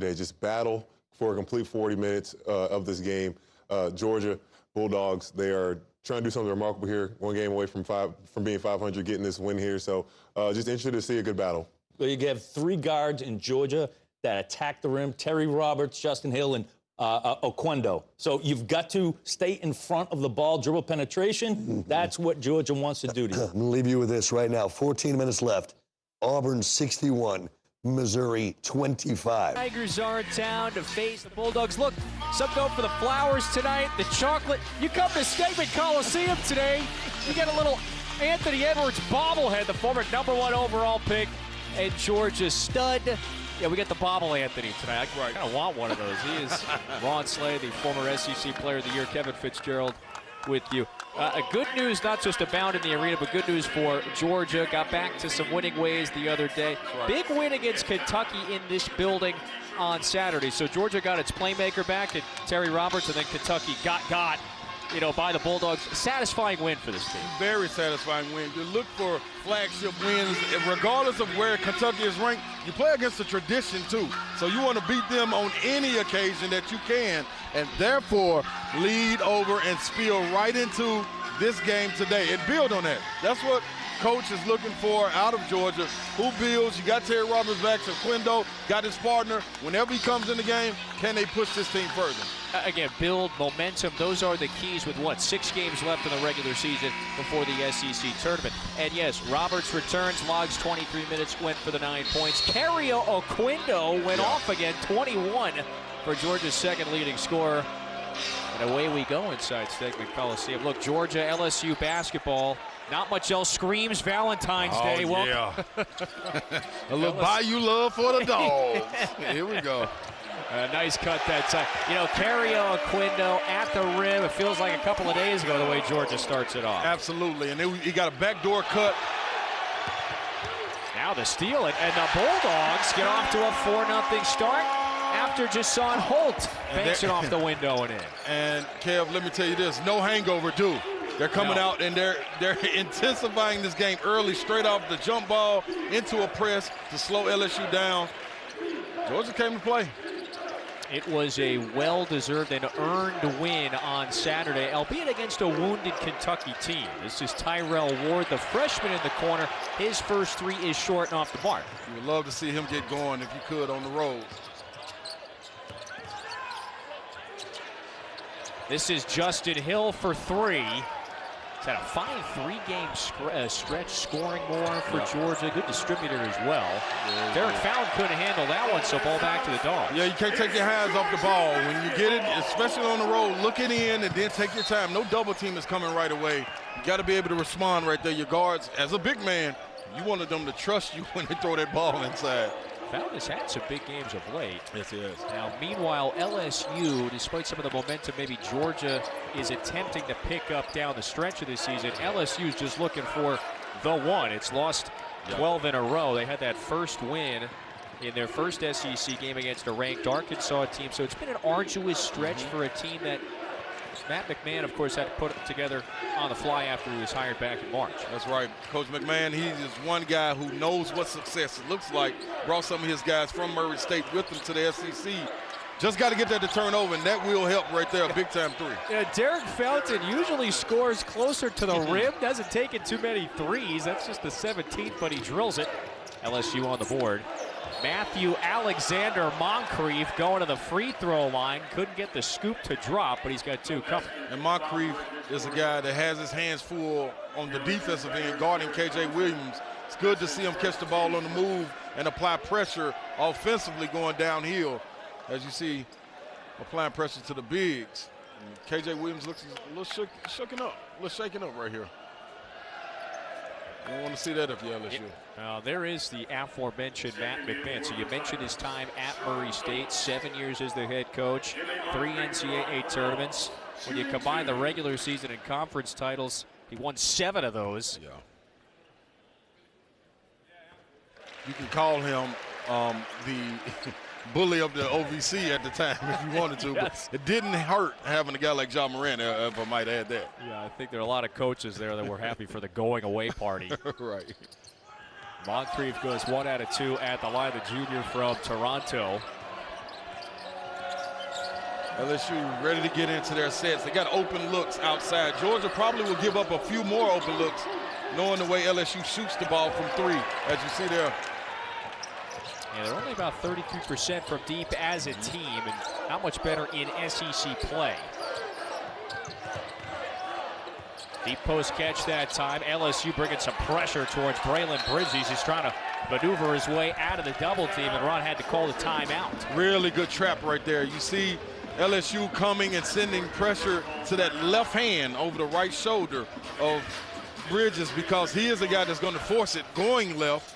today. Just battle for a complete 40 minutes of this game. Georgia Bulldogs, they are trying to do something remarkable here. One game away from being 500, getting this win here. So just interested to see a good battle. Well, you have three guards in Georgia that attack the rim: Terry Roberts, Justin Hill, and Oquendo. So you've got to stay in front of the ball, dribble penetration. That's what Georgia wants to do to you. I'm going to leave you with this right now. 14 minutes left. Auburn 61, Missouri 25. Tigers are in town to face the Bulldogs. Look, some go for the flowers tonight, the chocolate. You come to Stegman Coliseum today, you get a little Anthony Edwards bobblehead, the former #1 overall pick, and Georgia stud. Yeah, we got the bobble Anthony tonight. I kind of want one of those. He is Ron Slay, the former SEC Player of the Year, Kevin Fitzgerald with you. Good news, not just abound in the arena, but good news for Georgia. Got back to some winning ways the other day. Big win against Kentucky in this building on Saturday. So Georgia got its playmaker back, and Terry Roberts, and then Kentucky got by the Bulldogs. Satisfying win for this team. Very satisfying win. You look for flagship wins, regardless of where Kentucky is ranked. You play against the tradition too, so you want to beat them on any occasion that you can, and therefore lead over and spill right into this game today and build on that. That's what coach is looking for out of Georgia. Who builds? You got Terry Roberts back, so Quendo got his partner. Whenever he comes in the game, can they push this team further? Again, build momentum. Those are the keys with 6 games left in the regular season before the SEC tournament. And yes, Roberts returns, logs 23 minutes, went for the 9 points. Cario Oquendo went off again, 21 for Georgia's second leading scorer. And away we go inside Stegman Coliseum. Look, Georgia, LSU basketball. Not much else screams Valentine's Day. Well, yeah. A little Bayou love for the dogs. Here we go. Nice cut that time. You know, Cario Oquendo at the rim. It feels like a couple of days ago the way Georgia starts it off. Absolutely, and he got a backdoor cut. Now the steal, and the Bulldogs get off to a 4-0 start after Jason Holt banks it off the window and in. And Kev, let me tell you this: no hangover, dude. They're coming out and they're intensifying this game early, straight off the jump ball into a press to slow LSU down. Georgia came to play. It was a well-deserved and earned win on Saturday, albeit against a wounded Kentucky team. This is Tyrell Ward, the freshman in the corner. His first 3 is short and off the mark. You would love to see him get going if you could on the road. This is Justin Hill for 3. He's had a fine 3-game stretch, scoring more for Georgia. Good distributor as well. Derek Fallon couldn't handle that one, so ball back to the Dogs. Yeah, you can't take your hands off the ball. When you get it, especially on the road, look it in and then take your time. No double team is coming right away. You got to be able to respond right there. Your guards, as a big man, you wanted them to trust you when they throw that ball inside. Fallon has had some big games of late. Yes, he has. Now, meanwhile, LSU, despite some of the momentum maybe Georgia is attempting to pick up down the stretch of this season, LSU is just looking for the one. It's lost 12 in a row. They had that first win in their first SEC game against a ranked Arkansas team. So it's been an arduous stretch for a team that Matt McMahon, of course, had to put it together on the fly after he was hired back in March. That's right. Coach McMahon, he's just one guy who knows what success looks like. Brought some of his guys from Murray State with him to the SEC. Just got to get that to turn over, and that will help right there, a big-time 3. Yeah, Derek Fountain usually scores closer to the rim. Doesn't take it too many threes. That's just the 17th, but he drills it. LSU on the board. Matthew Alexander Moncrief going to the free throw line. Couldn't get the scoop to drop, but he's got 2 coming. And Moncrief is a guy that has his hands full on the defensive end, guarding KJ Williams. It's good to see him catch the ball on the move and apply pressure offensively going downhill. As you see, applying pressure to the bigs. And KJ Williams looks a little shaken up right here. You don't want to see that if you're LSU. There is the aforementioned Matt McMahon. So you mentioned his time at Murray State, 7 years as the head coach, 3 NCAA tournaments. When you combine the regular season and conference titles, he won 7 of those. Yeah. You can call him the bully of the OVC at the time if you wanted to, yes. But it didn't hurt having a guy like John Moran, if I might add that. Yeah, I think there are a lot of coaches there that were happy for the going away party. Right. Moncrief goes 1 out of 2 at the line, the junior from Toronto. LSU ready to get into their sets. They got open looks outside. Georgia probably will give up a few more open looks, knowing the way LSU shoots the ball from three, as you see there. Yeah, they're only about 33% from deep as a team, and not much better in SEC play. Deep post catch that time. LSU bringing some pressure towards Braylon Bridges. He's trying to maneuver his way out of the double team, and Ron had to call the timeout. Really good trap right there. You see LSU coming and sending pressure to that left hand over the right shoulder of Bridges, because he is the guy that's going to force it going left.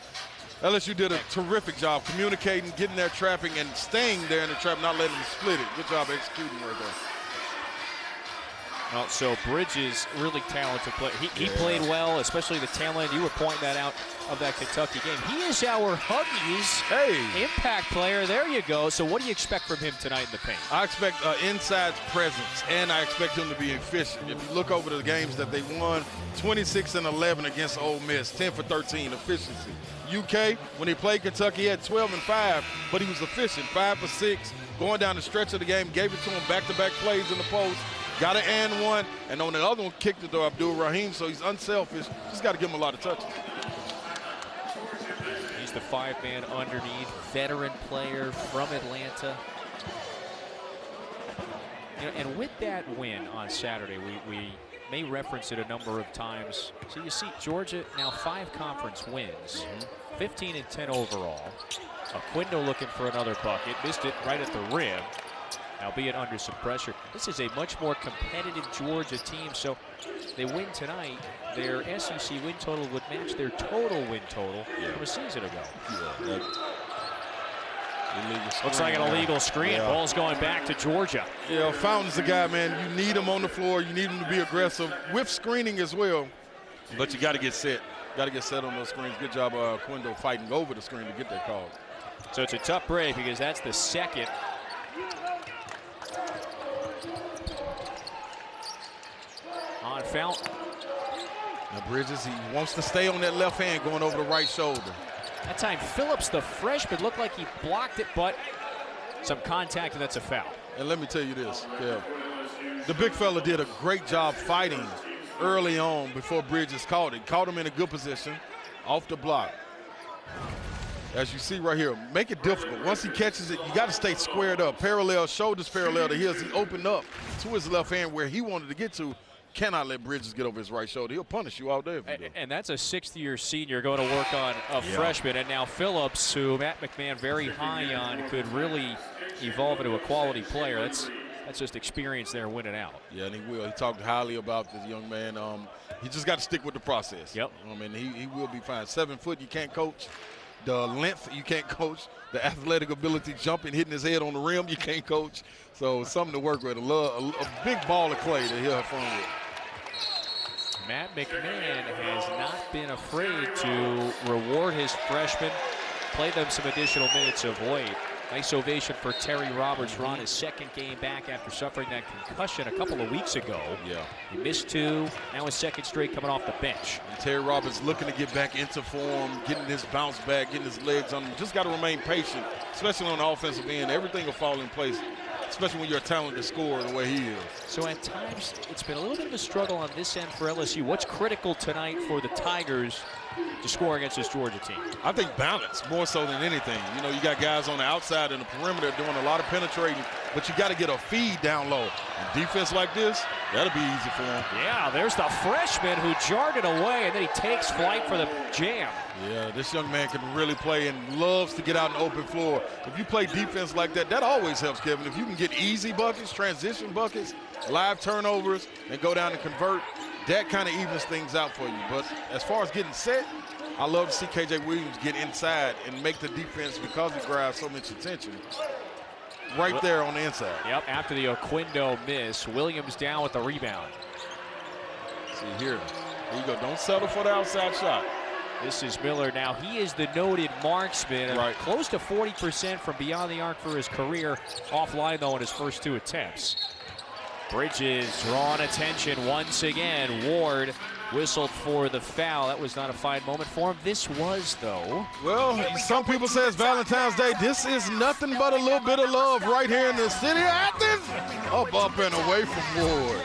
LSU did a terrific job communicating, getting there, trapping, and staying there in the trap, not letting him split it. Good job executing right there. Well, so Bridges, really talented player. He played well, especially the tail end. You were pointing that out of that Kentucky game. He is our Huggies impact player. There you go. So what do you expect from him tonight in the paint? I expect inside presence, and I expect him to be efficient. If you look over the games that they won, 26-11 against Ole Miss, 10 for 13 efficiency. UK, when he played Kentucky, he had 12 and 5, but he was efficient, 5 for 6, going down the stretch of the game, gave it to him back-to-back plays in the post. Got an and one, and on the other one, kicked it to Abdul Rahim, so he's unselfish. Just got to give him a lot of touches. He's the 5-man underneath, veteran player from Atlanta. You know, and with that win on Saturday, we may reference it a number of times. So you see Georgia now 5 conference wins, 15 and 10 overall. Oquendo looking for another bucket, missed it right at the rim, albeit under some pressure. This is a much more competitive Georgia team, so they win tonight. Their SEC win total would match their total win total from a season ago. Looks like an illegal screen. Yeah. Ball's going back to Georgia. Yeah, Fountain's the guy, man. You need him on the floor. You need him to be aggressive with screening as well. But you got to get set. Got to get set on those screens. Good job, Oquendo, fighting over the screen to get that call. So it's a tough break because that's the second. On Fountain. Now Bridges, he wants to stay on that left hand going over the right shoulder. That time Phillips, the freshman, looked like he blocked it, but some contact, and that's a foul. And let me tell you this, Kev. The big fella did a great job fighting early on before Bridges caught it. Caught him in a good position, off the block. As you see right here, make it difficult. Once he catches it, you got to stay squared up. Parallel, shoulders parallel to his. He opened up to his left hand where he wanted to get to. Cannot let Bridges get over his right shoulder. He'll punish you all day. And that's a 6th-year senior going to work on a freshman. And now Phillips, who Matt McMahon very high on, could really evolve into a quality player. That's just experience there winning out. Yeah, and he will. He talked highly about this young man. He just got to stick with the process. Yep. I mean, he will be fine. 7 foot, you can't coach. The length, you can't coach. The athletic ability, jumping, hitting his head on the rim, you can't coach. So something to work with. A big ball of clay that he'll have fun with. Matt McMahon has not been afraid to reward his freshmen, play them some additional minutes of late. Nice ovation for Terry Roberts, Ron, his second game back after suffering that concussion a couple of weeks ago. Yeah. He missed 2, now his second straight coming off the bench. And Terry Roberts looking to get back into form, getting his bounce back, getting his legs on him. Just got to remain patient, especially on the offensive end. Everything will fall in place, especially when you're a talented scorer the way he is. So at times, it's been a little bit of a struggle on this end for LSU. What's critical tonight for the Tigers to score against this Georgia team? I think balance more so than anything. You know, you got guys on the outside and the perimeter doing a lot of penetrating, but you got to get a feed down low. And defense like this, that'll be easy for him. Yeah, there's the freshman who jarred it away, and then he takes flight for the jam. Yeah, this young man can really play and loves to get out in the open floor. If you play defense like that, that always helps, Kevin. If you can get easy buckets, transition buckets, live turnovers, and go down and convert, that kind of evens things out for you. But as far as getting set, I love to see KJ Williams get inside and make the defense, because he grabs so much attention, right there on the inside. Yep, after the Oquendo miss, Williams down with the rebound. See here you go. Don't settle for the outside shot. This is Miller now. He is the noted marksman, right. Close to 40% from beyond the arc for his career. Offline, though, in his first 2 attempts. Bridges drawing attention once again. Ward whistled for the foul. That was not a fine moment for him. This was, though. Well, some people say it's Valentine's Day. This is nothing but a little bit of love right here in the city of Athens. Up, and away from Ward.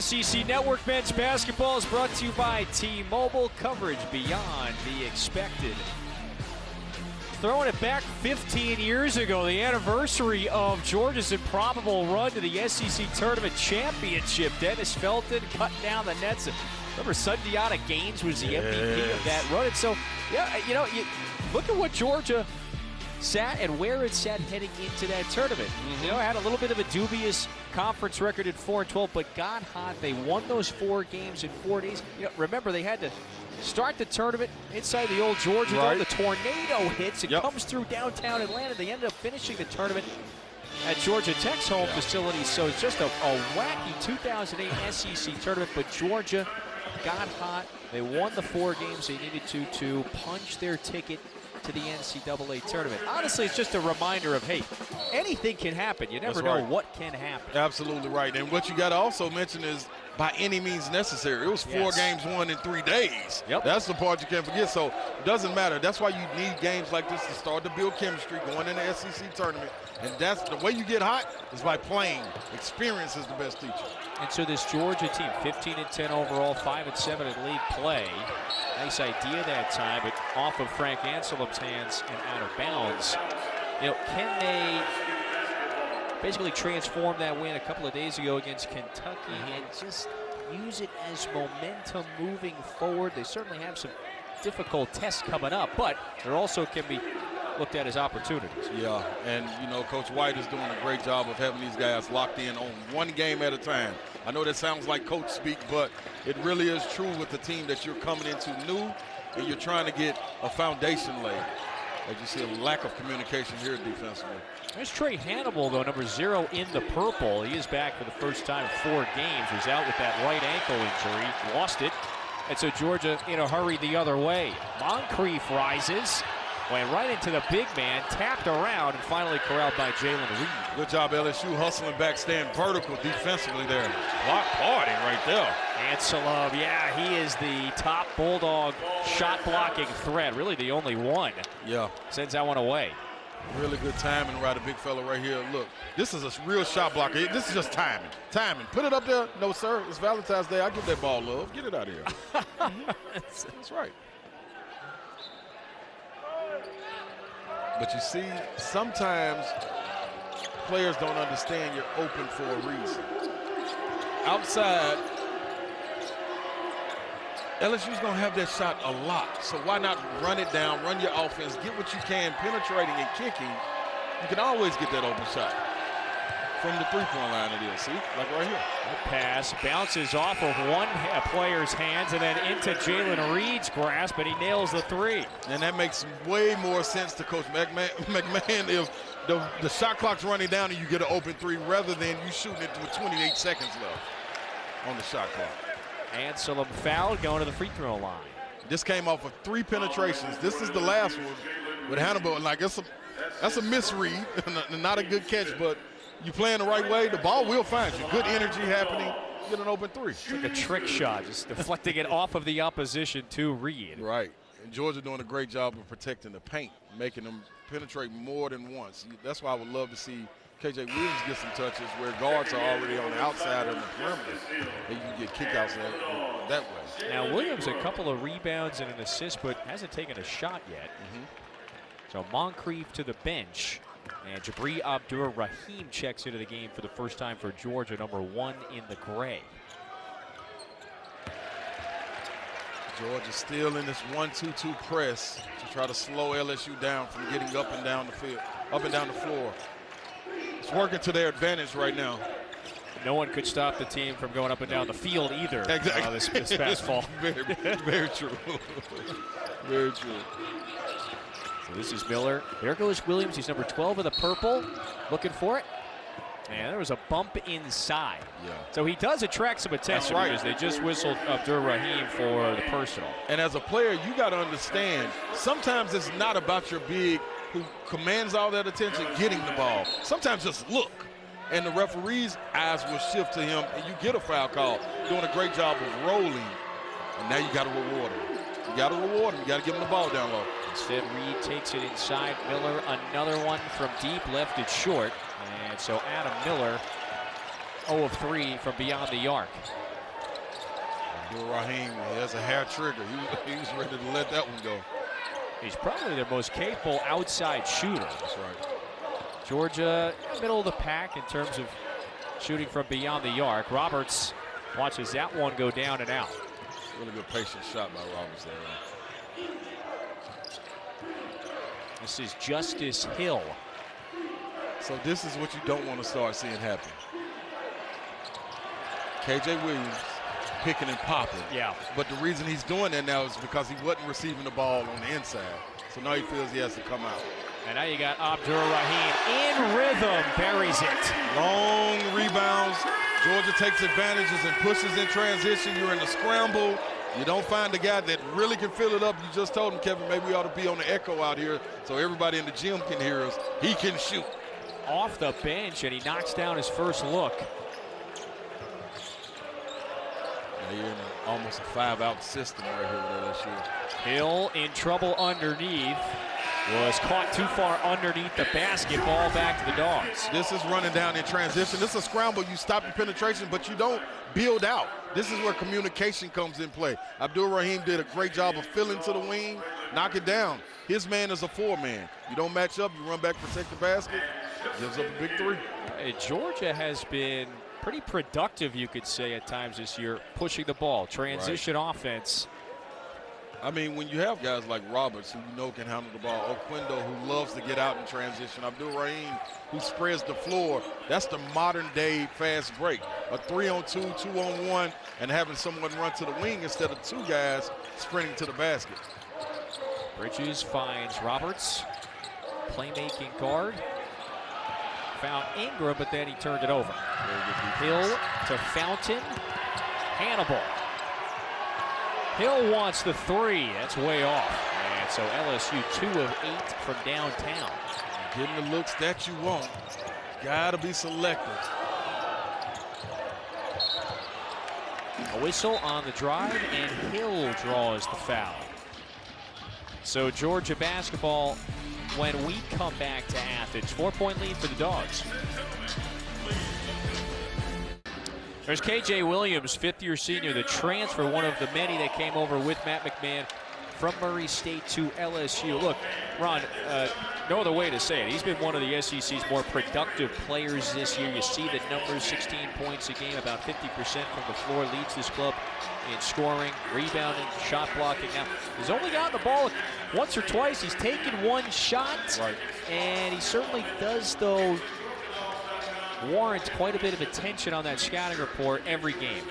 SEC Network Men's Basketball is brought to you by T-Mobile. Coverage beyond the expected. Throwing it back 15 years ago, the anniversary of Georgia's improbable run to the SEC Tournament Championship. Dennis Felton cutting down the nets. Remember, Sundiata Gaines was the MVP of that run. And so, yeah, you know, look at what Georgia sat and where it sat heading into that tournament. You know, had a little bit of a dubious conference record at 4-12, but got hot. They won those 4 games in 4 days. You know, remember, they had to start the tournament inside the old Georgia Dome. The tornado hits and comes through downtown Atlanta. They ended up finishing the tournament at Georgia Tech's home facility. So it's just a wacky 2008 SEC tournament, but Georgia got hot. They won the 4 games they needed to punch their ticket to the NCAA tournament. Honestly, it's just a reminder of, hey, anything can happen. You never know what can happen. Absolutely right. And what you got to also mention is by any means necessary. It was 4 games won in 3 days. That's the part you can't forget. So it doesn't matter. That's why you need games like this to start to build chemistry going in the SEC tournament. And that's the way you get hot is by playing. Experience is the best teacher. And so this Georgia team, 15-10 overall, 5-7 in league play. Nice idea that time, but off of Frank Anselm's hands and out of bounds. You know, can they basically transform that win a couple of days ago against Kentucky and just use it as momentum moving forward? They certainly have some difficult tests coming up, but there also can be looked at as opportunities. Yeah, and you know, Coach White is doing a great job of having these guys locked in on one game at a time. I know that sounds like coach speak, but it really is true with the team that you're coming into new and you're trying to get a foundation laid. As you see a lack of communication here defensively. There's Trey Hannibal, though, number 0 in the purple. He is back for the first time in 4 games. Was out with that right ankle injury, lost it. And so Georgia in a hurry the other way. Moncrief rises. Went right into the big man, tapped around, and finally corralled by Jalen Reed. Good job, LSU, hustling back, staying vertical defensively there. Block party right there. Anselm, yeah, he is the top Bulldog shot-blocking threat, really the only one. Yeah. Sends that one away. Really good timing right, a big fella right here. Look, this is a real shot blocker. This is just timing. Timing. Put it up there. No, sir, it's Valentine's Day. I give that ball love. Get it out of here. That's right. But you see, sometimes players don't understand you're open for a reason. Outside, LSU's going to have that shot a lot. So why not run it down, run your offense, get what you can, penetrating and kicking. You can always get that open shot. From the three-point line it is, see? Like right here. That pass bounces off of one player's hands and then into Jalen Reed's grasp, and he nails the 3. And that makes way more sense to Coach McMahon if the shot clock's running down and you get an open 3 rather than you shooting it with 28 seconds left on the shot clock. Anselm fouled, going to the free throw line. This came off of 3 penetrations. This is the last one with Hannibal. And like that's a misread, not a good catch, but you playing the right way, the ball will find you. Good energy happening, get an open 3. It's like a trick shot, just deflecting it off of the opposition to Reed. Right, and Georgia doing a great job of protecting the paint, making them penetrate more than once. That's why I would love to see KJ Williams get some touches where guards are already on the outside of the perimeter, and you can get kickouts that way. Now Williams, a couple of rebounds and an assist, but hasn't taken a shot yet. So Moncrief to the bench. And Jabri Abdur-Rahim checks into the game for the first time for Georgia, number 1 in the gray. Georgia still in this 1-2-2 press to try to slow LSU down from getting up and down the field, up and down the floor. It's working to their advantage right now. No one could stop the team from going up and down the field either. Exactly. This past fall. Very true. Very true. So this is Miller. There goes Williams. He's number 12 in the purple. Looking for it. And there was a bump inside. Yeah. So he does attract some attention because they just whistled Abdur Rahim for the personal. And as a player, you got to understand, sometimes it's not about your big who commands all that attention getting the ball. Sometimes just look. And the referee's eyes will shift to him, and you get a foul call. Doing a great job of rolling, and now you got to reward him. You got to reward him. You got to give him the ball down low. Instead, Reed takes it inside. Miller, another one from deep, left it short. And so Adam Miller, 0 of 3 from beyond the arc. Abdur Rahim has a hair trigger. He was ready to let that one go. He's probably their most capable outside shooter. That's right. Georgia, middle of the pack in terms of shooting from beyond the arc. Roberts watches that one go down and out. Really good patient shot by Roberts there. This is Justice Hill. So this is what you don't want to start seeing happen. KJ Williams picking and popping. Yeah. But the reason he's doing that now is because he wasn't receiving the ball on the inside. So now he feels he has to come out. And now you got Abdur Rahim in rhythm, buries it. Long rebounds. Georgia takes advantages and pushes in transition. You're in the scramble. You don't find the guy that really can fill it up. You just told him, Kevin, maybe we ought to be on the echo out here so everybody in the gym can hear us. He can shoot. Off the bench, and he knocks down his first look. Now you're in almost a 5-out system right here with LSU. Hill in trouble underneath. Was caught too far underneath the basket. Ball back to the Dogs. This is running down in transition. This is a scramble. You stop your penetration, but you don't build out. This is where communication comes in play. Abdur Rahim did a great job of filling to the wing, knock it down. His man is a 4-man. You don't match up, you run back, protect the basket, gives up a big 3. Georgia has been pretty productive, you could say, at times this year, pushing the ball. Transition offense. I mean, when you have guys like Roberts, who you know can handle the ball, Oquendo, who loves to get out in transition, Abdur Rahim, who spreads the floor, that's the modern-day fast break. A 3-on-2, 2-on-1, and having someone run to the wing instead of 2 guys sprinting to the basket. Bridges finds Roberts, playmaking guard. Found Ingram, but then he turned it over. Hill to Fountain. Hannibal. Hill wants the 3. That's way off. And so LSU 2 of 8 from downtown. Getting the looks that you want. Got to be selective. A whistle on the drive, and Hill draws the foul. So Georgia basketball, when we come back to Athens, 4-point lead for the Dogs. There's KJ Williams, 5th-year senior, the transfer, one of the many that came over with Matt McMahon from Murray State to LSU. Look, Ron, no other way to say it. He's been one of the SEC's more productive players this year. You see the numbers, 16 points a game, about 50% from the floor, leads this club in scoring, rebounding, shot blocking. Now, he's only gotten the ball once or twice. He's taken 1 shot, right, and he certainly does, though, warrants quite a bit of attention on that scouting report every game.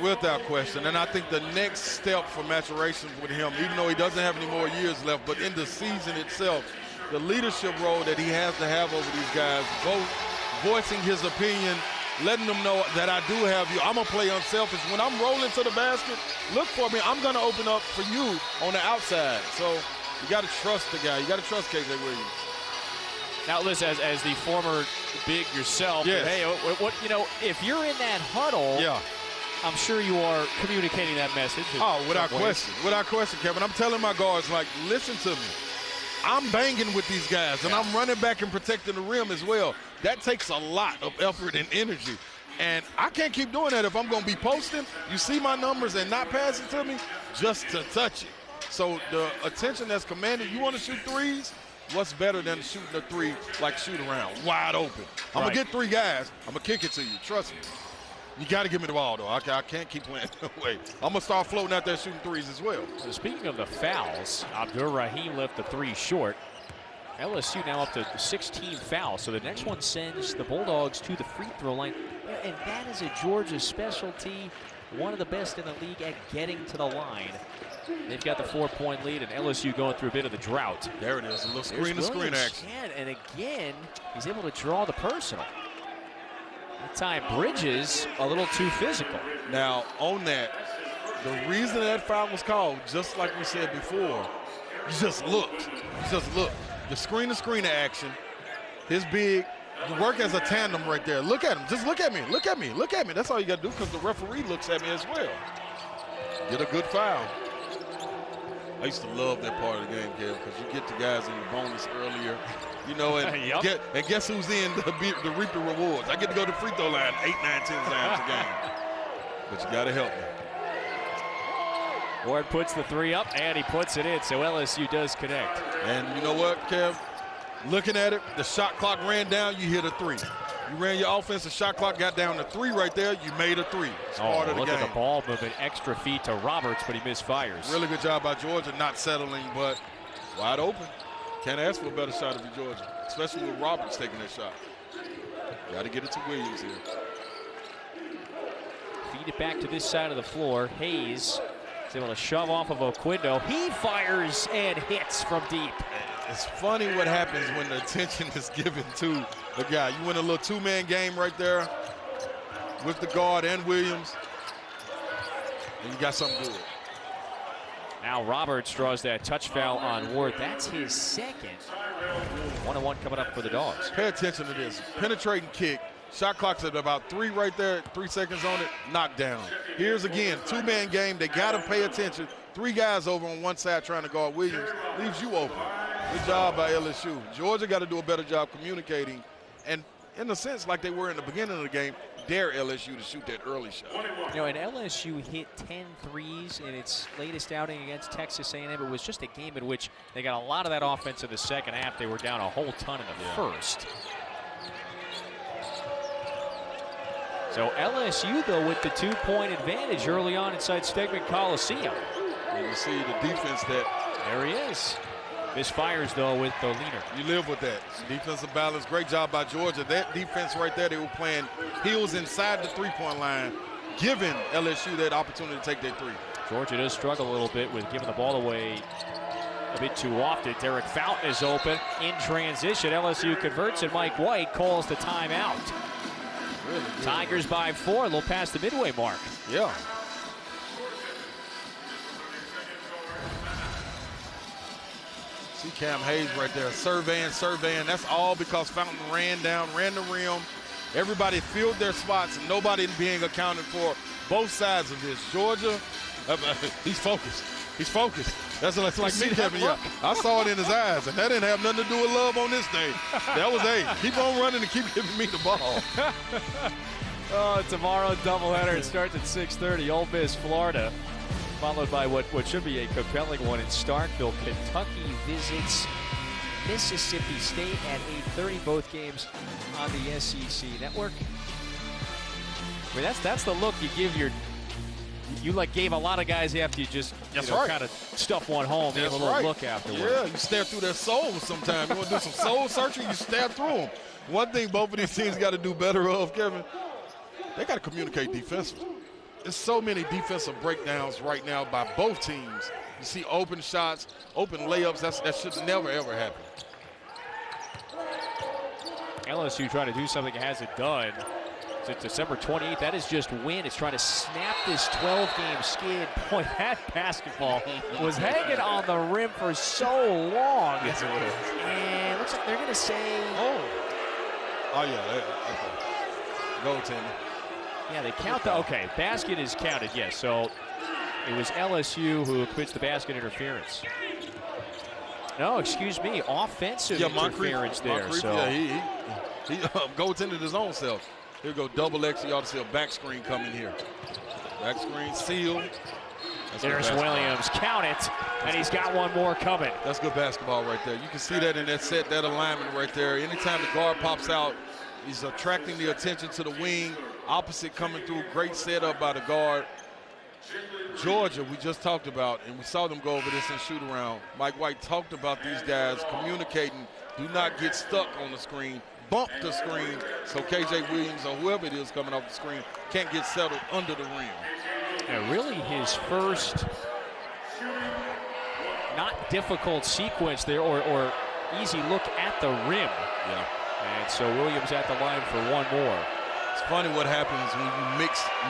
Without question. And I think the next step for maturation with him, even though he doesn't have any more years left, but in the season itself, the leadership role that he has to have over these guys, both voicing his opinion, letting them know that I do have you. I'm going to play unselfish. When I'm rolling to the basket, look for me. I'm going to open up for you on the outside. So you got to trust the guy. You got to trust KJ Williams. Now, listen, as the former big yourself, yes, hey, what you know, if you're in that huddle, yeah, I'm sure you are communicating that message. Oh, without question. Without question, Kevin. I'm telling my guards, like, listen to me. I'm banging with these guys, and I'm running back and protecting the rim as well. That takes a lot of effort and energy. And I can't keep doing that if I'm going to be posting. You see my numbers and not passing to me just to touch it. So the attention that's commanded, you want to shoot threes? What's better than shooting a 3 like shoot around, wide open? I'm going to get 3 guys. I'm going to kick it to you. Trust me. You got to give me the ball, though. I can't keep playing that way. I'm going to start floating out there shooting 3s as well. So speaking of the fouls, Abdur Rahim left the 3 short. LSU now up to 16 fouls. So the next one sends the Bulldogs to the free throw line. And that is a Georgia specialty. One of the best in the league at getting to the line. They've got the 4-point lead, and LSU going through a bit of the drought. There it is, a little screen-to-screen action. And again, he's able to draw the personal. That time Bridges a little too physical. Now, on that, the reason that foul was called, just like we said before, you just looked. The screen-to-screen action, his big, you work as a tandem right there. Look at him. Just look at me. Look at me. Look at me. That's all you got to do because the referee looks at me as well. Get a good foul. I used to love that part of the game, Kev, because you get the guys in the bonus earlier, you know, and, Yep. guess who's in to reap the rewards. I get to go to the free throw line 8, 9, 10 times a game. But you got to help me. Ward puts the 3 up, and he puts it in, so LSU does connect. And you know what, Kev? Looking at it, the shot clock ran down, you hit a 3. You ran your offense, the shot clock got down to 3 right there, you made a 3. It's part of the look game. at the ball movement, extra feet to Roberts, but he misfires. Really good job by Georgia not settling, but wide open. Can't ask for a better shot if you're Georgia, especially with Roberts taking that shot. Got to get it to Williams here. Feed it back to this side of the floor. Hayes is able to shove off of Oquendo. He fires and hits from deep. It's funny what happens when the attention is given to the guy. You win a little 2-man game right there with the guard and Williams, and you got something good. Now Roberts draws that touch foul on Ward. That's his second. 1-1 coming up for the Dogs. Pay attention to this. Penetrating kick. Shot clock's at about 3 right there, 3 seconds on it, knocked down. Here's again, 2-man game. They got to pay attention. 3 guys over on one side trying to guard Williams. Leaves you open. Good job by LSU. Georgia got to do a better job communicating and, in a sense, like they were in the beginning of the game, dare LSU to shoot that early shot. You know, and LSU hit 10 threes in its latest outing against Texas A&M. It was just a game in which they got a lot of that offense in the second half. They were down a whole ton in the first. So LSU, though, with the 2-point advantage early on inside Stegman Coliseum. And you see the defense that. There he is. Misfires, though, with the leaner. You live with that. Defensive balance, great job by Georgia. That defense right there, they were playing heels inside the 3-point line, giving LSU that opportunity to take that 3. Georgia does struggle a little bit with giving the ball away a bit too often. Derek Fountain is open in transition. LSU converts, and Mike White calls the timeout. Really good. Tigers by 4, a little past the midway mark. Yeah. See Cam Hayes right there, surveying. That's all because Fountain ran the rim. Everybody filled their spots, and nobody being accounted for. Both sides of this. Georgia, he's focused. That's like me, Kevin. Yeah, I saw it in his eyes, and that didn't have nothing to do with love on this day. That was, hey, keep on running and keep giving me the ball. Tomorrow doubleheader. It starts at 6:30. Ole Miss, Florida, followed by what should be a compelling one in Starkville. Kentucky visits Mississippi State at 8:30. Both games on the SEC Network. I mean, that's the look you give your. You gave a lot of guys after you just kind of stuff one home. You have a little look afterward. Yeah, you stare through their souls sometimes. You want to do some soul searching, you stare through them. One thing both of these teams got to do better of, Kevin, they got to communicate defensively. There's so many defensive breakdowns right now by both teams. You see open shots, open layups. That should never, ever happen. LSU trying to do something it hasn't done since December 28th. That is just win. It's trying to snap this 12-game skid. Boy, that basketball was hanging on the rim for so long. Yes, it was. And looks like they're going to say. Oh, yeah. Okay. Go, Timmy. Yeah, they count the. Okay, basket is counted, yes. So it was LSU who quits the basket interference. No, excuse me, offensive interference there. Moncrief, so yeah, he goaltended his own self. Here we go, double X. You ought to see a back screen coming here. Back screen, seal. There's Williams, count it, and he's got one more coming. That's good basketball right there. You can see that in that set, that alignment right there. Anytime the guard pops out, he's attracting the attention to the wing. Opposite coming through, great setup by the guard. Georgia, we just talked about, and we saw them go over this in shoot around. Mike White talked about these guys communicating. Do not get stuck on the screen. Bump the screen so KJ Williams or whoever it is coming off the screen can't get settled under the rim. Yeah, really his first not difficult sequence there or easy look at the rim. Yeah. And so Williams at the line for one more. It's funny what happens when you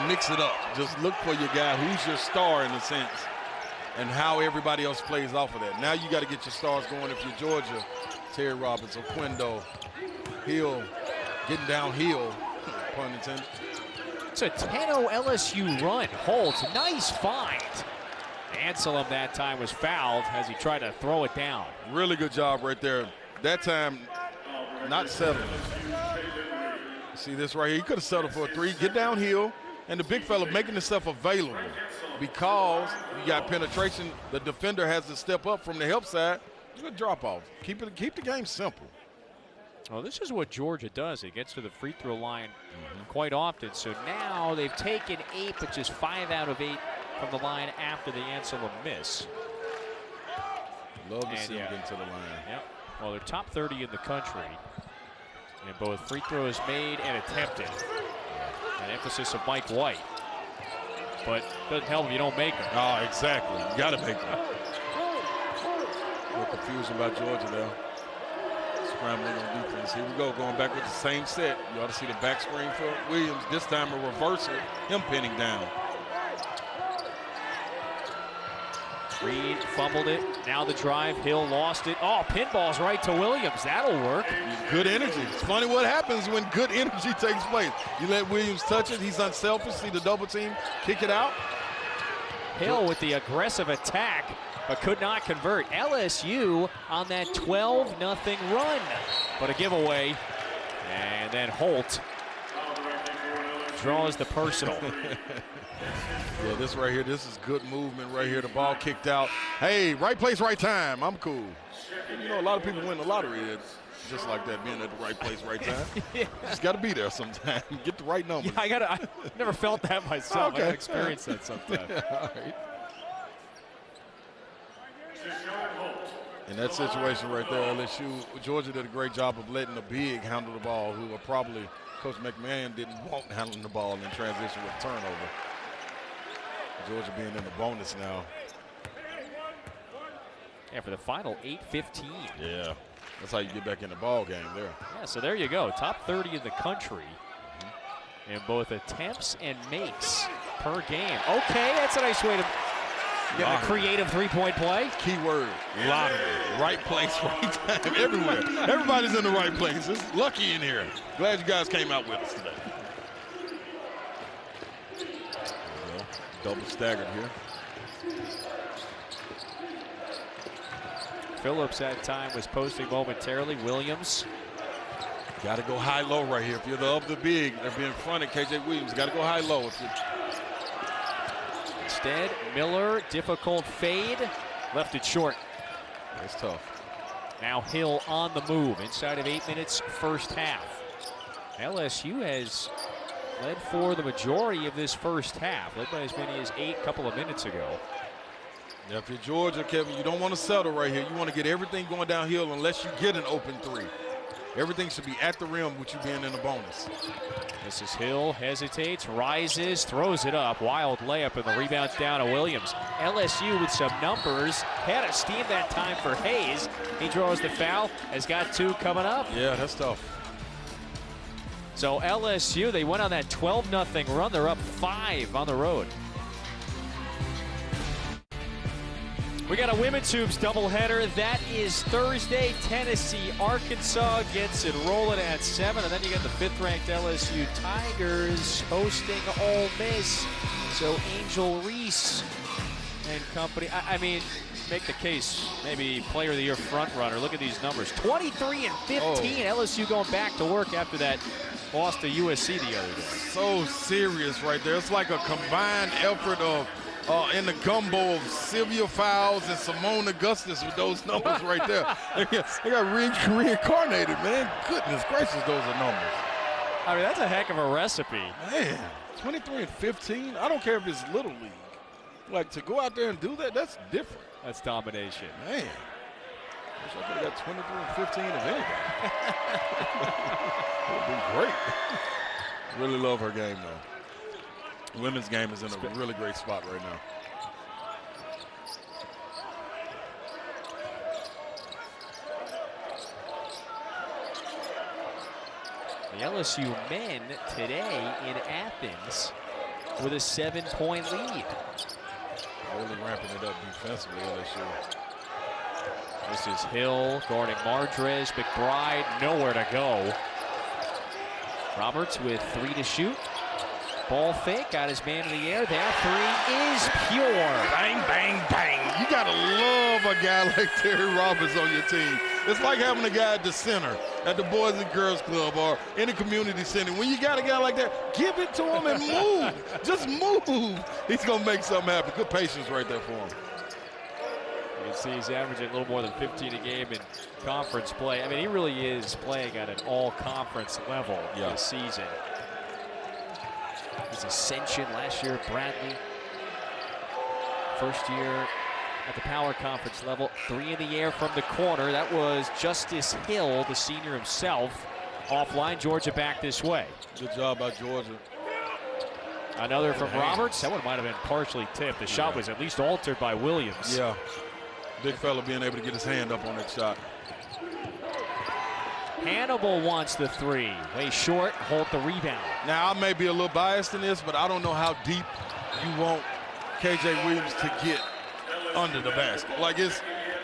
mix it up. Just look for your guy, who's your star in a sense, and how everybody else plays off of that. Now you got to get your stars going. If you're Georgia, Terry Roberts, Oquendo, Hill, getting downhill, pun intended. It's a 10-0 LSU run. Holt, nice find. Anselm that time was fouled as he tried to throw it down. Really good job right there. That time, not settling. See this right here? He could have settled for a three. Get downhill, and the big fella making himself available because you got penetration. The defender has to step up from the help side. Good drop off. Keep the game simple. Well, this is what Georgia does. It gets to the free throw line quite often. So now they've taken 8, but just 5 out of 8 from the line after the Anselm miss. Love to see him get to the line. Yep. Well, they're top 30 in the country in both free throws made and attempted. An emphasis of Mike White. But doesn't help if you don't make them. Oh, exactly. You got to make them. A little confusion about Georgia there. Scrambling on defense. Here we go, going back with the same set. You ought to see the back screen for Williams. This time a reversal, him pinning down. Reed fumbled it. Now the drive. Hill lost it. Oh, pinball's right to Williams. That'll work. Good energy. It's funny what happens when good energy takes place. You let Williams touch it. He's unselfish. See the double team. Kick it out. Hill with the aggressive attack, but could not convert. LSU on that 12-0 run. But a giveaway. And then Holt draws the personal. Yeah, this right here, this is good movement right here. The ball kicked out. Hey, right place, right time. I'm cool. You know, a lot of people win the lottery just like that, being at the right place, right time. Yeah. Just got to be there sometime. Get the right number. Yeah, I never felt that myself. Okay. I experienced that sometime. All right. In that situation right there, LSU, Georgia did a great job of letting the big handle the ball, who are probably Coach McMahon didn't want handling the ball in transition with turnover. Georgia being in the bonus now. Yeah, for the final 8:15. Yeah, that's how you get back in the ball game there. Yeah, so there you go. Top 30 in the country in both attempts and makes per game. Okay, that's a nice way to get a creative three-point play. Keyword, lottery. Right place, right time, everywhere. Everybody's in the right places. Lucky in here. Glad you guys came out with us today. Double staggered here. Phillips that time was posting momentarily. Williams. Got to go high-low right here. If you're of the big, they're being fronted. KJ Williams got to go high-low. Instead, Miller, difficult fade, left it short. That's tough. Now Hill on the move inside of 8 minutes, first half. LSU has led for the majority of this first half, led by as many as 8 a couple of minutes ago. Now, if you're Georgia, Kevin, you don't want to settle right here. You want to get everything going downhill unless you get an open three. Everything should be at the rim with you being in the bonus. This is Hill, hesitates, rises, throws it up. Wild layup, and the rebound's down to Williams. LSU with some numbers. Had a steam that time for Hayes. He draws the foul, has got 2 coming up. Yeah, that's tough. So LSU, they went on that 12-0 run. They're up 5 on the road. We got a women's hoops doubleheader. That is Thursday. Tennessee, Arkansas gets it rolling at 7. And then you got the 5th-ranked LSU Tigers hosting Ole Miss. So Angel Reese and company. I mean, make the case, maybe player of the year front runner. Look at these numbers. 23 and 15. Oh. LSU going back to work after that loss to USC the other day. So serious right there. It's like a combined effort of in the gumbo of Sylvia Fowles and Simone Augustus with those numbers right there. They got reincarnated, man. Goodness gracious, those are numbers. I mean, that's a heck of a recipe. Man, 23 and 15. I don't care if it's Little League. Like, to go out there and do that, that's different. That's domination. Man. Wish I could have got 23 and 15 of anything. That would be great. Really love her game, though. Women's game is in a really great spot right now. The LSU men today in Athens with a 7-point lead. Really ramping it up defensively, LSU. This is Hill guarding Mardrez. McBride nowhere to go. Roberts with 3 to shoot. Ball fake, got his man in the air. That 3 is pure. Bang, bang, bang. You got to love a guy like Terry Roberts on your team. It's like having a guy at the center at the Boys and Girls Club or any community center. When you got a guy like that, give it to him and move. Just move. He's going to make something happen. Good patience right there for him. You can see he's averaging a little more than 15 a game in conference play. I mean, he really is playing at an all-conference level this season. His ascension last year at Bradley. First year at the power conference level. 3 in the air from the corner. That was Justice Hill, the senior himself. Offline, Georgia back this way. Good job by Georgia. Another from Roberts. That one might have been partially tipped. The shot was at least altered by Williams. Yeah. Big fella being able to get his hand up on that shot. Hannibal wants the 3. Way short, hold the rebound. Now, I may be a little biased in this, but I don't know how deep you want KJ Williams to get under the basket. Like, it's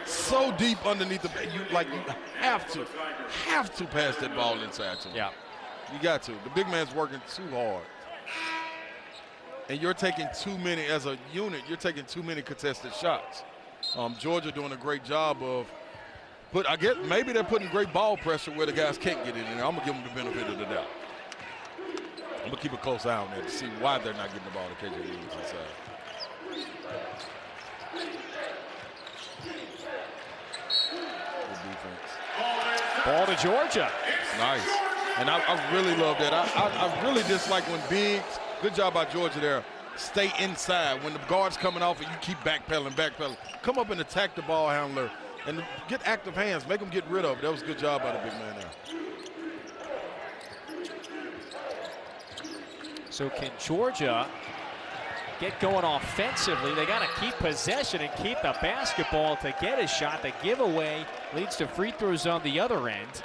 so deep underneath the basket. You have to pass that ball inside to him. Yeah. You got to. The big man's working too hard. And you're taking too many, as a unit, you're taking too many contested shots. Georgia doing a great job of, but I guess maybe they're putting great ball pressure where the guys can't get it in there. I'm going to give them the benefit of the doubt. I'm going to keep a close eye on that to see why they're not getting the ball to KJ Williams inside. Good defense. Ball to Georgia. Nice. And I really love that. I really dislike when bigs, good job by Georgia there, stay inside. When the guard's coming off and you keep backpedaling. Come up and attack the ball handler and get active hands. Make them get rid of it. That was a good job by the big man there. So can Georgia get going offensively? They got to keep possession and keep the basketball to get a shot. The giveaway leads to free throws on the other end.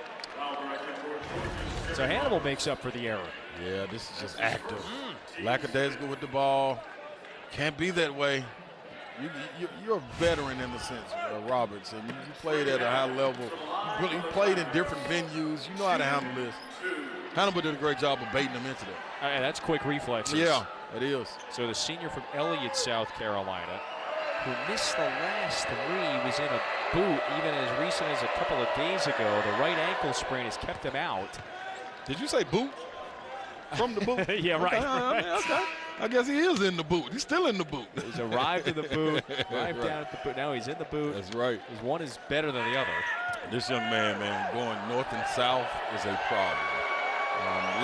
So Hannibal makes up for the error. Yeah, this is just active. Lackadaisical with the ball. Can't be that way. You're a veteran in the sense, Roberts, and you played at a high level. You played in different venues. You know how to handle this. Hannibal did a great job of baiting them into that. That's quick reflexes. Yeah, it is. So the senior from Elliott, South Carolina, who missed the last 3, was in a boot even as recent as a couple of days ago. The right ankle sprain has kept him out. Did you say boot? From the boot? Yeah, right. Okay. I guess he is in the boot. He's still in the boot. He's arrived in the boot, arrived down at the boot. Now he's in the boot. That's right. His one is better than the other. This young man, going north and south is a problem.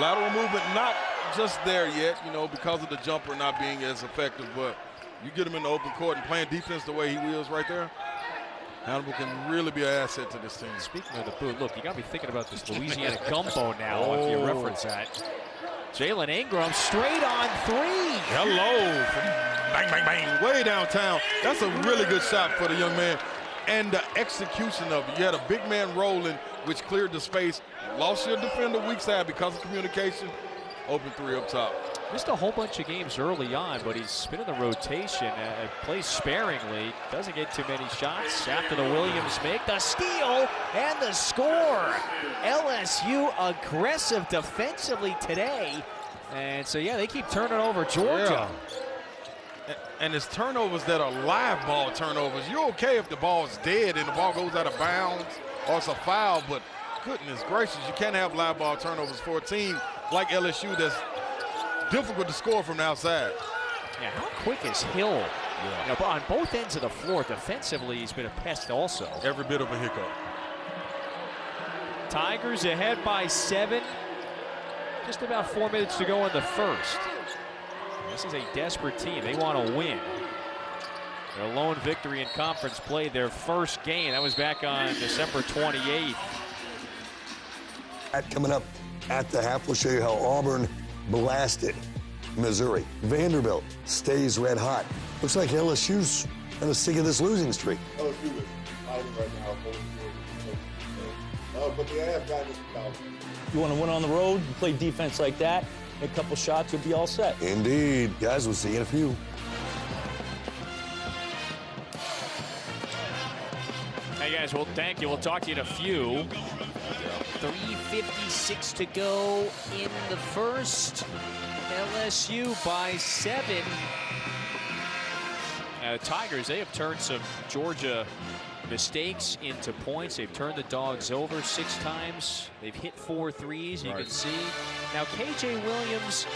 Lateral movement not just there yet, because of the jumper not being as effective, but you get him in the open court and playing defense the way he is right there, Hannibal can really be an asset to this team. Speaking of the boot, look, you got to be thinking about this Louisiana gumbo now if you reference that. Jalen Ingram straight on 3. Hello. Bang, bang, bang. Way downtown. That's a really good shot for the young man. And the execution of it. You had a big man rolling, which cleared the space. Lost your defender weak side because of communication. Open 3 up top. Missed a whole bunch of games early on, but he's been in the rotation. Plays sparingly. Doesn't get too many shots. After the Williams make the steal and the score. LSU aggressive defensively today. And so, yeah, they keep turning over Georgia. Yeah. And it's turnovers that are live ball turnovers. You're okay if the ball is dead and the ball goes out of bounds or it's a foul, but goodness gracious, you can't have live ball turnovers for a team like LSU that's difficult to score from the outside. Yeah, how quick is Hill? Yeah. But on both ends of the floor, defensively, he's been a pest also. Every bit of a hiccup. Tigers ahead by 7. Just about 4 minutes to go in the first. This is a desperate team. They want to win. Their lone victory in conference play, their first game. That was back on December 28th. Coming up at the half, we'll show you how Auburn blasted Missouri. Vanderbilt stays red hot. Looks like LSU's kind of sick of this losing streak. LSU is out right now. But they have gotten this about. You want to win on the road, you play defense like that, make a couple shots, you'll be all set. Indeed. Guys, we'll see you in a few. Hey, guys, well, thank you. We'll talk to you in a few. 3:56 to go in the first. LSU by 7. Tigers, they have turned some Georgia mistakes into points. They've turned the Dogs over 6 times. They've hit 4 threes, you can see. Now, KJ Williams,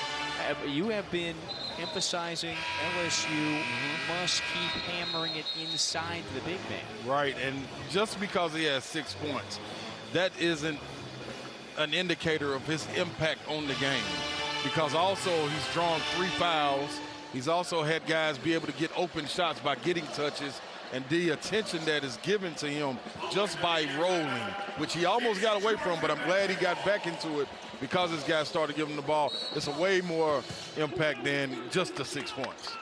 you have been emphasizing LSU must keep hammering it inside the big man. Right, and just because he has 6 points, that isn't an indicator of his impact on the game. Because also he's drawn 3 fouls. He's also had guys be able to get open shots by getting touches, and the attention that is given to him just by rolling, which he almost got away from, but I'm glad he got back into it because his guys started giving him the ball. It's a way more impact than just the 6 points.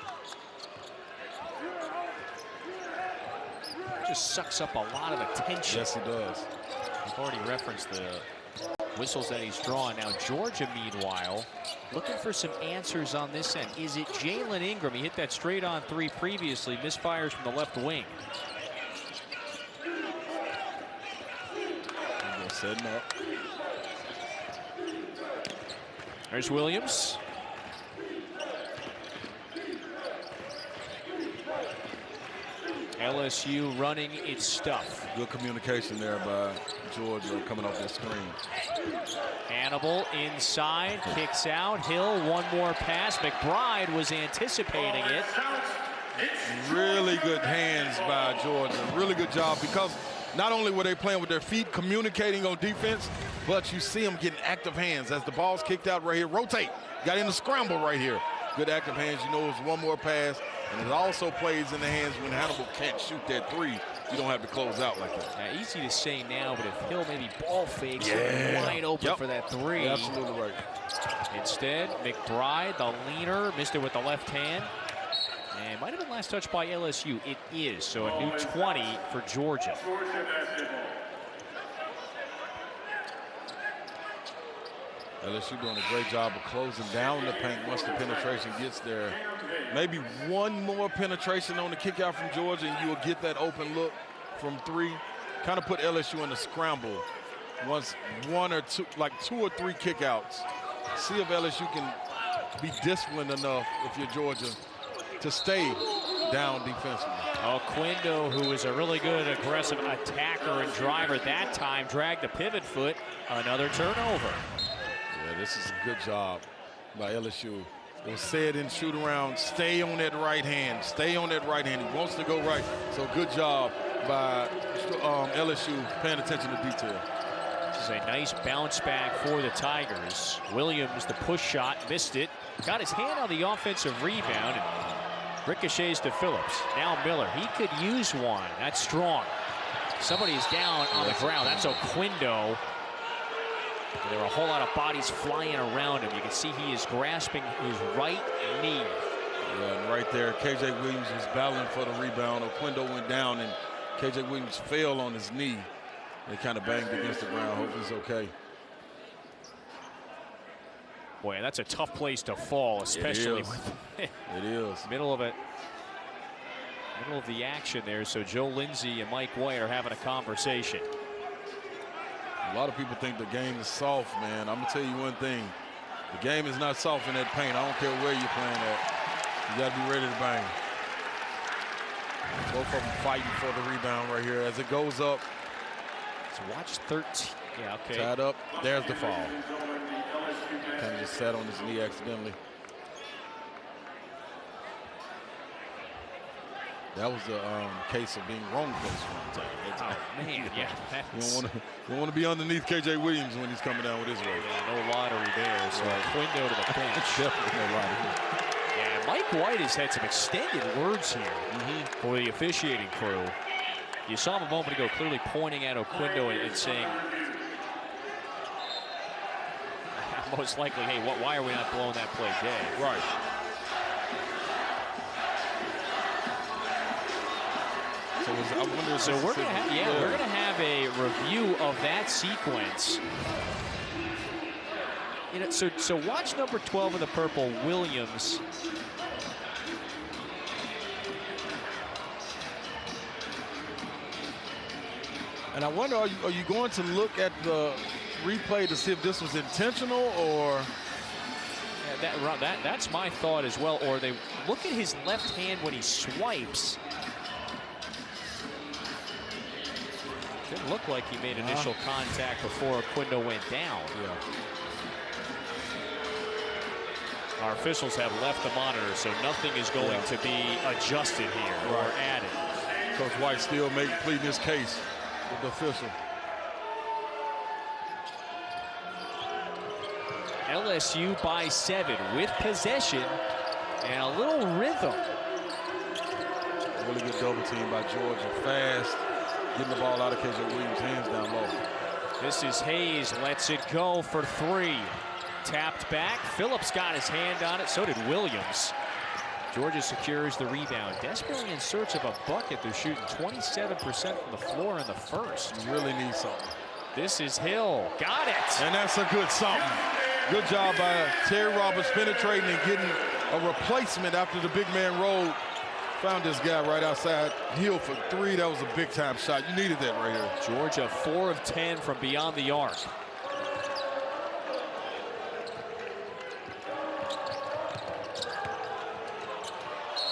Just sucks up a lot of attention. Yes, he does. I've already referenced the whistles that he's drawn. Now, Georgia, meanwhile, looking for some answers on this end. Is it Jalen Ingram? He hit that straight on 3 previously. Misfires from the left wing. Setting up. There's Williams. LSU running its stuff. Good communication there by Georgia coming off that screen. Hannibal inside, kicks out. Hill, one more pass. McBride was anticipating it. Really good hands by Georgia. Really good job, because not only were they playing with their feet, communicating on defense, but you see them getting active hands as the ball's kicked out right here. Rotate. Got in the scramble right here. Good active hands. You know, it's one more pass. And it also plays in the hands when Hannibal can't shoot that 3. You don't have to close out like that. Now, easy to say now, but if Hill maybe ball fakes, wide open for that 3. Absolutely right. Instead, McBride, the leaner, missed it with the left hand. And might have been last touch by LSU. It is, so a new 20 for Georgia. LSU doing a great job of closing down the paint once the penetration gets there. Maybe one more penetration on the kick out from Georgia and you will get that open look from 3. Kind of put LSU in the scramble. Once 1 or 2, like 2 or 3 kickouts. See if LSU can be disciplined enough, if you're Georgia, to stay down defensively. Quindo, who is a really good aggressive attacker and driver that time, dragged the pivot foot. Another turnover. Yeah, this is a good job by LSU. It was said in shoot around, stay on that right hand. Stay on that right hand. He wants to go right. So good job by LSU paying attention to detail. This is a nice bounce back for the Tigers. Williams, the push shot, missed it. Got his hand on the offensive rebound and ricochets to Phillips. Now Miller, he could use one. That's strong. Somebody is down on the ground. That's Quindo. There are a whole lot of bodies flying around him. You can see he is grasping his right knee. Yeah, and right there, KJ Williams was battling for the rebound. Quindo went down, and KJ Williams fell on his knee. They kind of banged against the ground. Hope he's okay. Boy, that's a tough place to fall, especially with it is. Middle of the action there. So Joe Lindsey and Mike White are having a conversation. A lot of people think the game is soft, man. I'm going to tell you one thing. The game is not soft in that paint. I don't care where you're playing at. You got to be ready to bang. Both of them fighting for the rebound right here as it goes up. So watch 13. Yeah, okay. Tied up. There's the foul. Kind of just sat on his knee accidentally. That was the case of being wrong place one time. Oh, man, yeah. You don't want to be underneath KJ Williams when he's coming down with his weight. Yeah, no lottery there. So Quindo to the bench. Definitely no lottery. Yeah, Mike White has had some extended words here for the officiating crew. You saw him a moment ago clearly pointing at Quindo and saying, most likely, hey, why are we not blowing that play dead? Right. So is I wonder if So we're gonna have a review of that sequence. You know, so watch number 12 in the purple, Williams. And I wonder, are you going to look at the replay to see if this was intentional or? Yeah, that's my thought as well. Or they look at his left hand when he swipes. Didn't look like he made initial contact before Oquendo went down. Yeah. Our officials have left the monitor, so nothing is going to be adjusted here or added. Coach White still pleading his case with the official. LSU by 7 with possession and a little rhythm. Really good double team by Georgia. Fast, getting the ball out of KJ Williams' hands down low. This is Hayes, lets it go for 3. Tapped back, Phillips got his hand on it, so did Williams. Georgia secures the rebound. Desperately in search of a bucket. They're shooting 27% from the floor in the first. You really need something. This is Hill, got it. And that's a good something. Good job by Terry Roberts penetrating and getting a replacement after the big man rolled. Found this guy right outside. Hill for 3, that was a big time shot. You needed that right here. Georgia 4 of 10 from beyond the arc.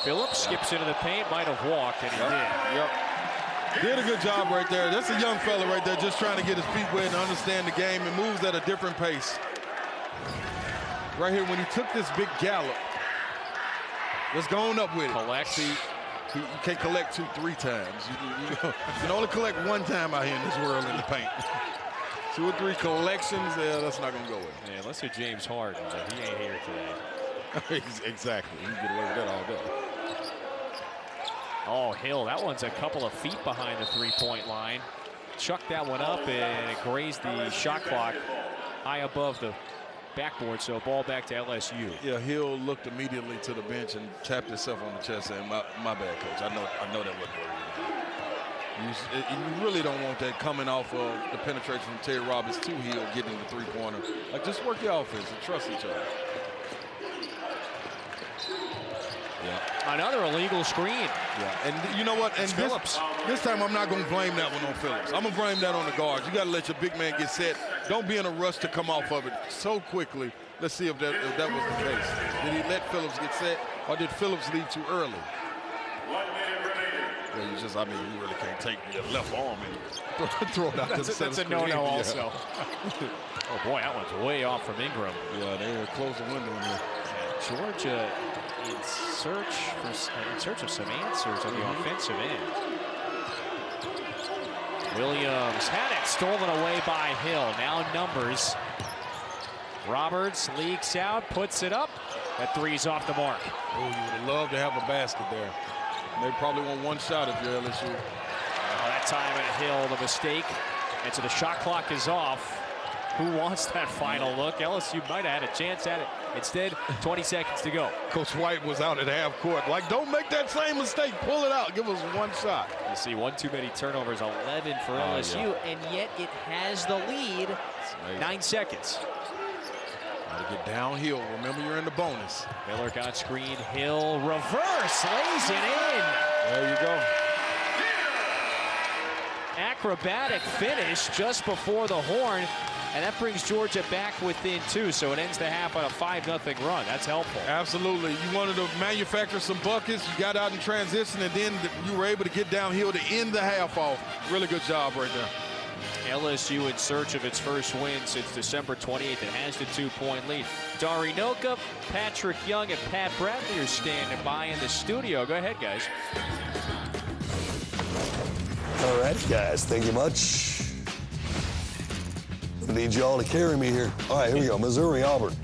Phillips skips into the paint, might have walked, and he did. Yep. Did a good job right there. That's a young fella right there, just trying to get his feet wet and understand the game and moves at a different pace. Right here, when he took this big gallop, let's go on up with it. Collects. See, you can't collect 2, 3 times. You can only collect 1 time out here in this world in the paint. 2 or 3 collections, that's not going to go with. Yeah, unless you're James Harden, but he ain't here today. Exactly. You can get away with that all day. Oh, Hill, that one's a couple of feet behind the three-point line. Chucked that one up, and it grazed the shot clock high above the backboard, so ball back to LSU. Yeah, Hill looked immediately to the bench and tapped himself on the chest saying, my bad, coach. I know that wasn't what you really don't want that coming off of the penetration from Terry Roberts to Hill getting the three-pointer. Like, just work your offense and trust each other. Yeah. Another illegal screen. Yeah, and you know what? And Phillips. This time I'm not going to blame that one on Phillips. I'm going to blame that on the guards. You got to let your big man get set. Don't be in a rush to come off of it so quickly. Let's see if that was the case. Did he let Phillips get set, or did Phillips leave too early? Well, you really can't take your left arm and throw it out to the center. That's a no-no also. Oh, boy, that one's way off from Ingram. Yeah, they close the window in here. Georgia in search of some answers on the offensive end. Williams had it stolen away by Hill. Now numbers. Roberts leaks out, puts it up. That 3's off the mark. Oh, you would have loved to have a basket there. They probably want 1 shot if you're LSU. That time at Hill, the mistake. And so the shot clock is off. Who wants that final look? LSU might have had a chance at it. Instead, 20 seconds to go. Coach White was out at half court. Like, don't make that same mistake. Pull it out. Give us 1 shot. You see 1 too many turnovers, 11 for LSU, and yet it has the lead. 9 seconds. Got to get downhill. Remember, you're in the bonus. Miller got screen. Hill reverse, lays it in. There you go. Acrobatic finish just before the horn. And that brings Georgia back within 2, so it ends the half on a 5-0 run. That's helpful. Absolutely. You wanted to manufacture some buckets. You got out in transition, and then you were able to get downhill to end the half off. Really good job right there. LSU in search of its first win since December 28th. It has the 2-point lead. Dari Noka, Patrick Young, and Pat Bradley are standing by in the studio. Go ahead, guys. All right, guys. Thank you much. I need y'all to carry me here. All right, here we go. Missouri, Auburn.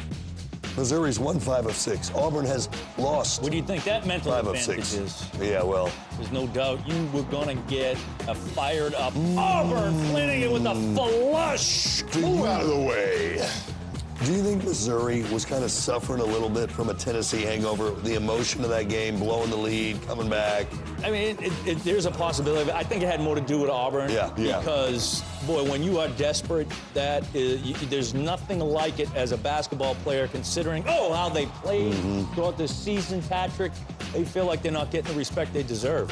Missouri's won 5 of 6. Auburn has lost. What do you think that mental 5 of advantage 6. is? Yeah, well. There's no doubt you were going to get a fired up Auburn, winning it with a flush. Move out of the way. Do you think Missouri was kind of suffering a little bit from a Tennessee hangover? The emotion of that game, blowing the lead, coming back. I mean, there's a possibility. I think it had more to do with Auburn. Yeah. Because, boy, when you are desperate, there's nothing like it as a basketball player, considering, how they played throughout the season, Patrick. They feel like they're not getting the respect they deserve.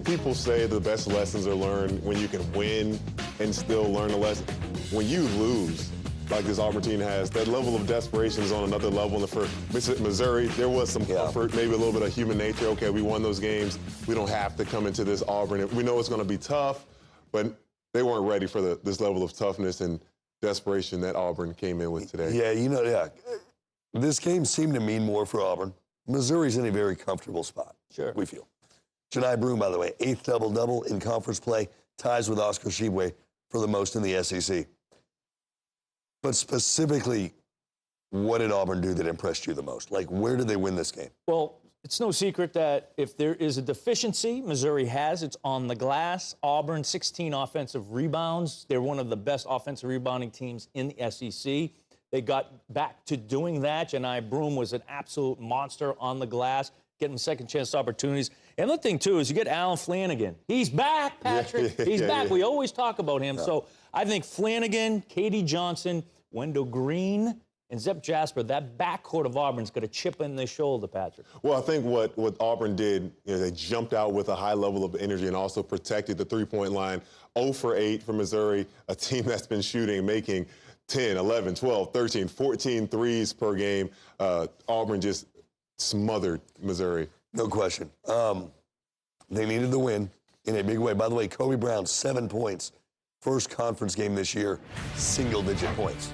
People say the best lessons are learned when you can win and still learn a lesson. When you lose, like this Auburn team has, that level of desperation is on another level. And for Missouri, there was some comfort, maybe a little bit of human nature. Okay, we won those games. We don't have to come into this Auburn. We know it's going to be tough, but they weren't ready for this level of toughness and desperation that Auburn came in with today. Yeah, this game seemed to mean more for Auburn. Missouri's in a very comfortable spot, we feel. Janai Broome, by the way, 8th double-double in conference play, ties with Oscar Tshiebwe for the most in the SEC. But specifically, what did Auburn do that impressed you the most? Like, where did they win this game? Well, it's no secret that if there is a deficiency, Missouri has. It's on the glass. Auburn, 16 offensive rebounds. They're one of the best offensive rebounding teams in the SEC. They got back to doing that. Janai Broome was an absolute monster on the glass, getting second chance opportunities. And the thing, too, is you get Alan Flanagan. He's back, Patrick. He's back. We always talk about him. So I think Flanagan, Katie Johnson, Wendell Green, and Zep Jasper, that backcourt of Auburn's got a chip in their shoulder, Patrick. Well, I think what Auburn did, they jumped out with a high level of energy and also protected the three-point line. 0 for 8 for Missouri, a team that's been shooting, making 10, 11, 12, 13, 14 threes per game. Auburn just smothered Missouri. No question. They needed the win in a big way. By the way, Kobe Brown, 7 points. First conference game this year, single-digit points.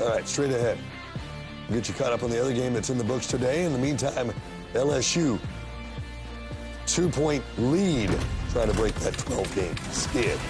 All right, straight ahead. We'll get you caught up on the other game that's in the books today. In the meantime, LSU, 2-point lead, trying to break that 12-game skid.